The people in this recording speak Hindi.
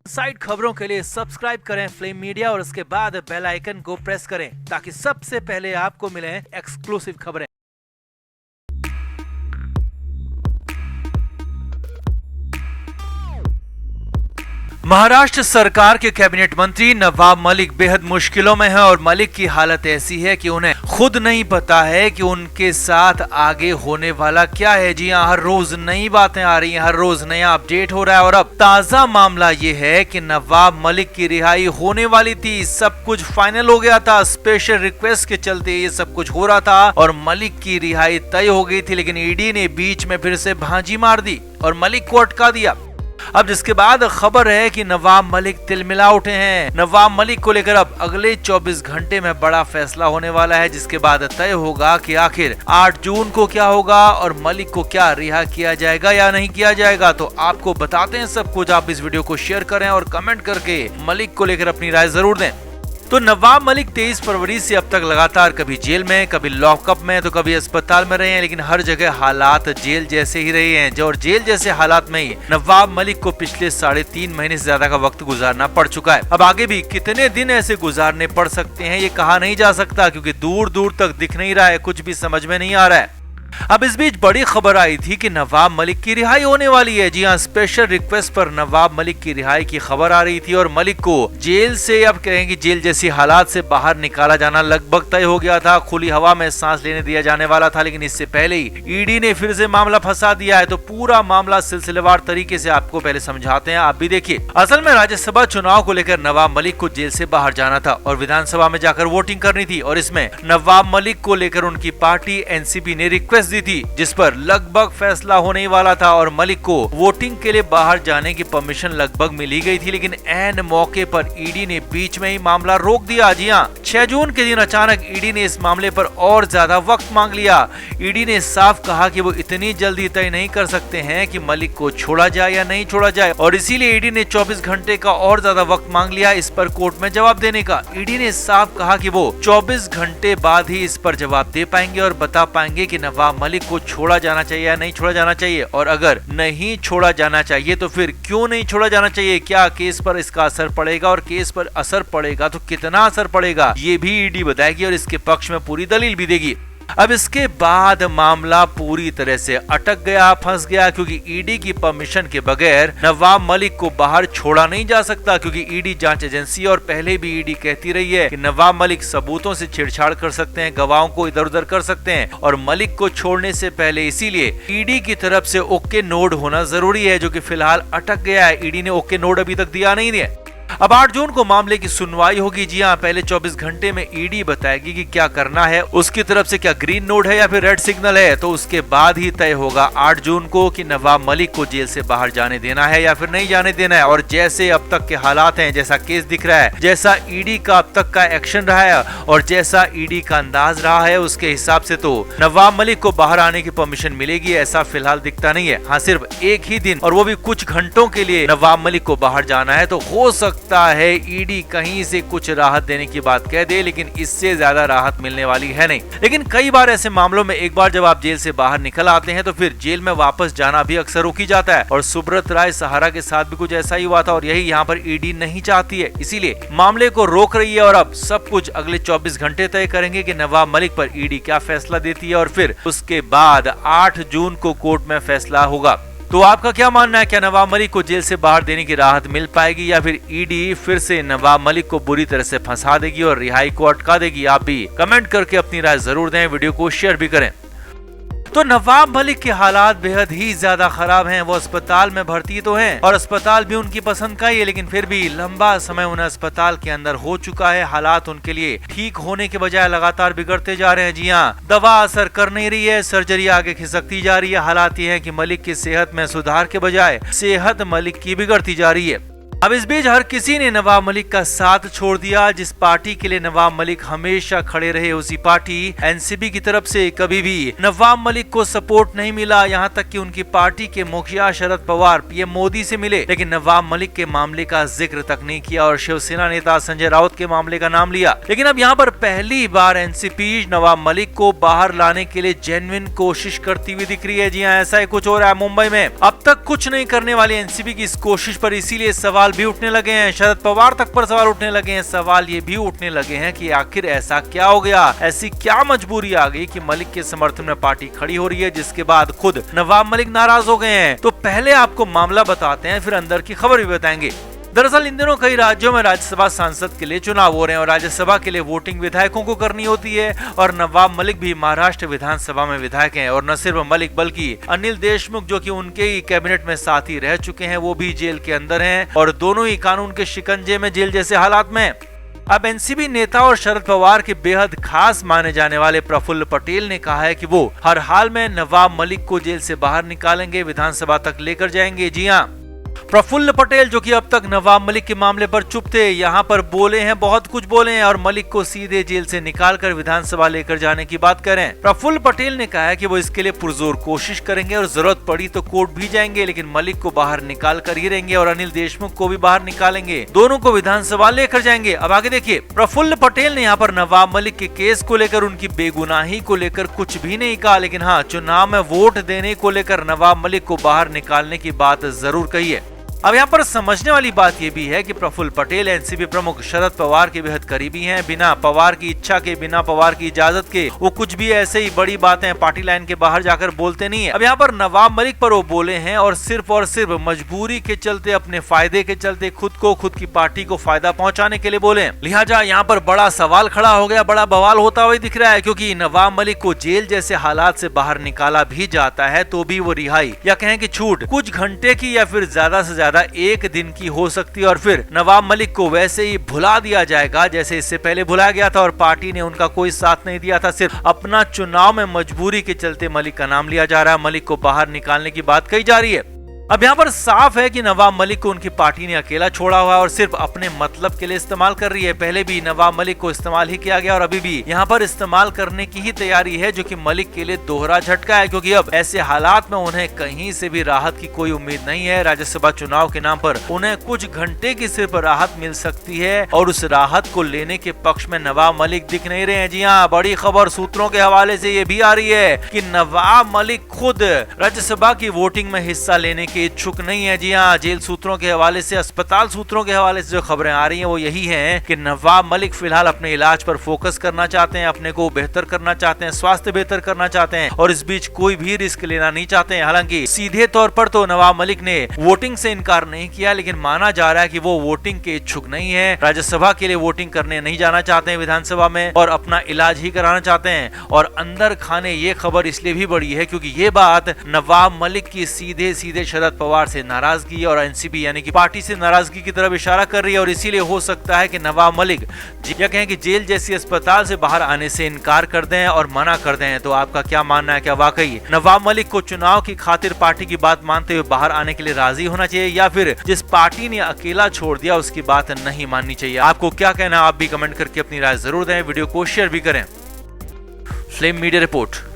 साइड खबरों के लिए सब्सक्राइब करें फ्लेम मीडिया और उसके बाद बेल आइकन को प्रेस करें ताकि सबसे पहले आपको मिले एक्सक्लूसिव खबरें। महाराष्ट्र सरकार के कैबिनेट मंत्री नवाब मलिक बेहद मुश्किलों में है और मलिक की हालत ऐसी है कि उन्हें खुद नहीं पता है कि उनके साथ आगे होने वाला क्या है। जी हां, हर रोज नई बातें आ रही हैं, हर रोज नया अपडेट हो रहा है और अब ताजा मामला ये है कि नवाब मलिक की रिहाई होने वाली थी। सब कुछ फाइनल हो गया था, स्पेशल रिक्वेस्ट के चलते ये सब कुछ हो रहा था और मलिक की रिहाई तय हो गई थी, लेकिन ईडी ने बीच में फिर से भांजी मार दी और मलिक को अटका दिया। अब जिसके बाद खबर है कि नवाब मलिक तिलमिला उठे हैं। नवाब मलिक को लेकर अब अगले 24 घंटे में बड़ा फैसला होने वाला है, जिसके बाद तय होगा कि आखिर 8 जून को क्या होगा और मलिक को क्या रिहा किया जाएगा या नहीं किया जाएगा। तो आपको बताते हैं सब कुछ। आप इस वीडियो को शेयर करें और कमेंट करके मलिक को लेकर अपनी राय जरूर दें। तो नवाब मलिक 23 फरवरी से अब तक लगातार कभी जेल में, कभी लॉकअप में, तो कभी अस्पताल में रहे हैं, लेकिन हर जगह हालात जेल जैसे ही रहे हैं। और जेल जैसे हालात में ही नवाब मलिक को पिछले 3.5 महीने से ज्यादा का वक्त गुजारना पड़ चुका है। अब आगे भी कितने दिन ऐसे गुजारने पड़ सकते हैं ये कहा नहीं जा सकता, क्योंकि दूर दूर तक दिख नहीं रहा है, कुछ भी समझ में नहीं आ रहा है। अब इस बीच बड़ी खबर आई थी कि नवाब मलिक की रिहाई होने वाली है। जी हां, स्पेशल रिक्वेस्ट पर नवाब मलिक की रिहाई की खबर आ रही थी और मलिक को जेल से, अब कहेंगे जेल जैसी हालात से बाहर निकाला जाना लगभग तय हो गया था। खुली हवा में सांस लेने दिया जाने वाला था, लेकिन इससे पहले ही ईडी ने फिर से मामला फंसा दिया है। तो पूरा मामला सिलसिलेवार तरीके से आपको पहले समझाते हैं, आप भी देखिए। असल में राज्यसभा चुनाव को लेकर नवाब मलिक को जेल से बाहर जाना था और विधानसभा में जाकर वोटिंग करनी थी और इसमें नवाब मलिक को लेकर उनकी पार्टी एनसीपी ने रिक्वेस्ट दी थी, जिस पर लगभग फैसला होने वाला था और मलिक को वोटिंग के लिए बाहर जाने की परमिशन लगभग मिली गई थी। लेकिन ऐन मौके पर ईडी ने बीच में ही मामला रोक दिया। जी हां, 6 जून के दिन अचानक ईडी ने इस मामले पर और ज्यादा वक्त मांग लिया। ईडी ने साफ कहा कि वो इतनी जल्दी तय नहीं कर सकते हैं कि मलिक को छोड़ा जाए या नहीं छोड़ा जाए और इसीलिए ईडी ने 24 घंटे का और ज्यादा वक्त मांग लिया इस पर कोर्ट में जवाब देने का। ईडी ने साफ कहा कि वो 24 घंटे बाद ही इस पर जवाब दे पाएंगे और बता पाएंगे कि नवाब मलिक को छोड़ा जाना चाहिए या नहीं छोड़ा जाना चाहिए, और अगर नहीं छोड़ा जाना चाहिए तो फिर क्यों नहीं छोड़ा जाना चाहिए, क्या केस पर इसका असर पड़ेगा और केस पर असर पड़ेगा तो कितना असर पड़ेगा, ये भी ईडी बताएगी और इसके पक्ष में पूरी दलील भी देगी। अब इसके बाद मामला पूरी तरह से अटक गया, फंस गया, क्योंकि ईडी की परमिशन के बगैर नवाब मलिक को बाहर छोड़ा नहीं जा सकता, क्योंकि ईडी जांच एजेंसी और पहले भी ईडी कहती रही है कि नवाब मलिक सबूतों से छेड़छाड़ कर सकते हैं, गवाहों को इधर उधर कर सकते हैं और मलिक को छोड़ने से पहले इसीलिए ईडी की तरफ से ओके नोड होना जरूरी है, जो कि फिलहाल अटक गया है। ईडी ने ओके नोड अभी तक दिया नहीं है। अब 8 जून को मामले की सुनवाई होगी। जी हां, पहले 24 घंटे में ईडी बताएगी कि क्या करना है, उसकी तरफ से क्या ग्रीन नोड है या फिर रेड सिग्नल है, तो उसके बाद ही तय होगा 8 जून को कि नवाब मलिक को जेल से बाहर जाने देना है या फिर नहीं जाने देना है। और जैसे अब तक के हालात हैं, जैसा केस दिख रहा है, जैसा ईडी का अब तक का एक्शन रहा है और जैसा ईडी का अंदाज रहा है, उसके हिसाब से तो नवाब मलिक को बाहर आने की परमिशन मिलेगी, ऐसा फिलहाल दिखता नहीं है। हाँ, सिर्फ एक ही दिन और वो भी कुछ घंटों के लिए नवाब मलिक को बाहर जाना है, तो हो सकता है ईडी कहीं से कुछ राहत देने की बात कह दे, लेकिन इससे ज्यादा राहत मिलने वाली है नहीं। लेकिन कई बार ऐसे मामलों में एक बार जब आप जेल से बाहर निकल आते हैं तो फिर जेल में वापस जाना भी अक्सर रुक ही जाता है और सुब्रत राय सहारा के साथ भी कुछ ऐसा ही हुआ था और यही यहाँ पर ईडी नहीं चाहती है, इसीलिए मामले को रोक रही है। और अब सब कुछ अगले 24 घंटे तय करेंगे कि नवाब मलिक पर ईडी क्या फैसला देती है और फिर उसके बाद 8 जून को कोर्ट में फैसला होगा। तो आपका क्या मानना है, क्या नवाब मलिक को जेल से बाहर देने की राहत मिल पाएगी या फिर ईडी फिर से नवाब मलिक को बुरी तरह से फंसा देगी और रिहाई को अटका देगी? आप भी कमेंट करके अपनी राय जरूर दें, वीडियो को शेयर भी करें। तो नवाब मलिक के हालात बेहद ही ज्यादा खराब हैं। वो अस्पताल में भर्ती तो हैं और अस्पताल भी उनकी पसंद का ही है, लेकिन फिर भी लंबा समय उन्हें अस्पताल के अंदर हो चुका है। हालात उनके लिए ठीक होने के बजाय लगातार बिगड़ते जा रहे हैं। जी हाँ, दवा असर कर नहीं रही है, सर्जरी आगे खिसकती जा रही है। हालात ये है कि मलिक की सेहत में सुधार के बजाय सेहत मलिक की बिगड़ती जा रही है। अब इस बीच हर किसी ने नवाब मलिक का साथ छोड़ दिया। जिस पार्टी के लिए नवाब मलिक हमेशा खड़े रहे, उसी पार्टी एनसीपी की तरफ से कभी भी नवाब मलिक को सपोर्ट नहीं मिला। यहाँ तक कि उनकी पार्टी के मुखिया शरद पवार पीएम मोदी से मिले, लेकिन नवाब मलिक के मामले का जिक्र तक नहीं किया और शिवसेना नेता संजय राउत के मामले का नाम लिया। लेकिन अब यहाँ पर पहली बार एनसीपी नवाब मलिक को बाहर लाने के लिए जेन्युइन कोशिश करती हुई दिख रही है। जी हाँ, ऐसा ही कुछ हो रहा है मुंबई में। अब तक कुछ नहीं करने वाली एनसीपी की इस कोशिश पर इसीलिए सवाल सवाल भी उठने लगे हैं, शरद पवार तक पर सवाल उठने लगे हैं। सवाल ये भी उठने लगे हैं कि आखिर ऐसा क्या हो गया, ऐसी क्या मजबूरी आ गई कि मलिक के समर्थन में पार्टी खड़ी हो रही है, जिसके बाद खुद नवाब मलिक नाराज हो गए हैं। तो पहले आपको मामला बताते हैं, फिर अंदर की खबर भी बताएंगे। दरअसल इन दिनों कई राज्यों में राज्यसभा सांसद के लिए चुनाव हो रहे हैं और राज्यसभा के लिए वोटिंग विधायकों को करनी होती है। और नवाब मलिक भी महाराष्ट्र विधानसभा में विधायक हैं। और न सिर्फ मलिक बल्कि अनिल देशमुख, जो कि उनके ही कैबिनेट में साथी रह चुके हैं, वो भी जेल के अंदर हैं और दोनों ही कानून के शिकंजे में, जेल जैसे हालात में। अब एनसीपी नेता और शरद पवार के बेहद खास माने जाने वाले प्रफुल्ल पटेल ने कहा है कि वो हर हाल में नवाब मलिक को जेल से बाहर निकालेंगे, विधानसभा तक लेकर जाएंगे। जी हाँ, प्रफुल्ल पटेल, जो कि अब तक नवाब मलिक के मामले पर चुप थे, यहाँ पर बोले हैं, बहुत कुछ बोले हैं और मलिक को सीधे जेल से निकालकर विधानसभा लेकर जाने की बात करें। प्रफुल्ल पटेल ने कहा है कि वो इसके लिए पुरजोर कोशिश करेंगे और जरूरत पड़ी तो कोर्ट भी जाएंगे, लेकिन मलिक को बाहर निकाल कर ही रहेंगे और अनिल देशमुख को भी बाहर निकालेंगे, दोनों को विधानसभा लेकर जाएंगे। अब आगे देखिए, प्रफुल्ल पटेल ने यहाँ पर नवाब मलिक के केस को लेकर, उनकी बेगुनाही को लेकर कुछ भी नहीं कहा, लेकिन हाँ, चुनाव में वोट देने को लेकर नवाब मलिक को बाहर निकालने की बात जरूर कही है। अब यहाँ पर समझने वाली बात यह भी है कि प्रफुल्ल पटेल एनसीपी प्रमुख शरद पवार के बेहद करीबी हैं। बिना पवार की इच्छा के, बिना पवार की इजाजत के वो कुछ भी ऐसे ही बड़ी बातें पार्टी लाइन के बाहर जाकर बोलते नहीं है। अब यहाँ पर नवाब मलिक पर वो बोले हैं और सिर्फ मजबूरी के चलते, अपने फायदे के चलते, खुद की पार्टी को फायदा पहुंचाने के लिए बोले। लिहाजा यहाँ पर बड़ा सवाल खड़ा हो गया, बड़ा बवाल होता हुआ दिख रहा है, क्योंकि नवाब मलिक को जेल जैसे हालात से बाहर निकाला भी जाता है तो भी वो रिहाई या कहें कि छूट कुछ घंटे की या फिर ज्यादा से ज्यादा एक दिन की हो सकती है और फिर नवाब मलिक को वैसे ही भुला दिया जाएगा जैसे इससे पहले भुलाया गया था और पार्टी ने उनका कोई साथ नहीं दिया था। सिर्फ अपना चुनाव में मजबूरी के चलते मलिक का नाम लिया जा रहा है, मलिक को बाहर निकालने की बात कही जा रही है। अब यहाँ पर साफ है कि नवाब मलिक को उनकी पार्टी ने अकेला छोड़ा हुआ है और सिर्फ अपने मतलब के लिए इस्तेमाल कर रही है। पहले भी नवाब मलिक को इस्तेमाल ही किया गया और अभी भी यहाँ पर इस्तेमाल करने की ही तैयारी है, जो कि मलिक के लिए दोहरा झटका है, क्योंकि अब ऐसे हालात में उन्हें कहीं से भी राहत की कोई उम्मीद नहीं है। राज्यसभा चुनाव के नाम पर उन्हें कुछ घंटे की सिर्फ राहत मिल सकती है और उस राहत को लेने के पक्ष में नवाब मलिक दिख नहीं रहे हैं। जी हाँ, बड़ी खबर सूत्रों के हवाले से ये भी आ रही है कि नवाब मलिक खुद राज्यसभा की वोटिंग में हिस्सा लेने के इच्छुक नहीं है। जी हाँ, जेल सूत्रों के हवाले से, अस्पताल सूत्रों के हवाले से जो खबरें आ रही हैं वो यही हैं कि नवाब मलिक फिलहाल अपने इलाज पर फोकस करना चाहते हैं, अपने को बेहतर करना चाहते हैं, स्वास्थ्य बेहतर करना चाहते हैं और इस बीच कोई भी रिस्क लेना नहीं चाहते हैं। हालांकि सीधे तौर पर तो नवाब मलिक ने वोटिंग से इनकार नहीं किया, लेकिन माना जा रहा है कि वो वोटिंग के इच्छुक नहीं है, राज्यसभा के लिए वोटिंग करने नहीं जाना चाहते हैं विधानसभा में और अपना इलाज ही कराना चाहते हैं। और अंदर खाने ये खबर इसलिए भी बड़ी है क्योंकि ये बात नवाब मलिक की सीधे शरद पवार से नाराजगी और एनसीपी यानी कि पार्टी से नाराजगी की तरफ इशारा कर रही है और इसीलिए हो सकता है कि नवाब मलिक या कहें कि जेल जैसी अस्पताल से बाहर आने से इनकार कर दें और मना कर दें। तो आपका क्या मानना है, क्या वाकई नवाब मलिक को चुनाव की खातिर पार्टी की बात मानते हुए बाहर आने के लिए राजी होना चाहिए या फिर जिस पार्टी ने अकेला छोड़ दिया उसकी बात नहीं माननी चाहिए? आपको क्या कहना है, आप भी कमेंट करके अपनी राय जरूर दें, वीडियो को शेयर भी करें। Flame media report.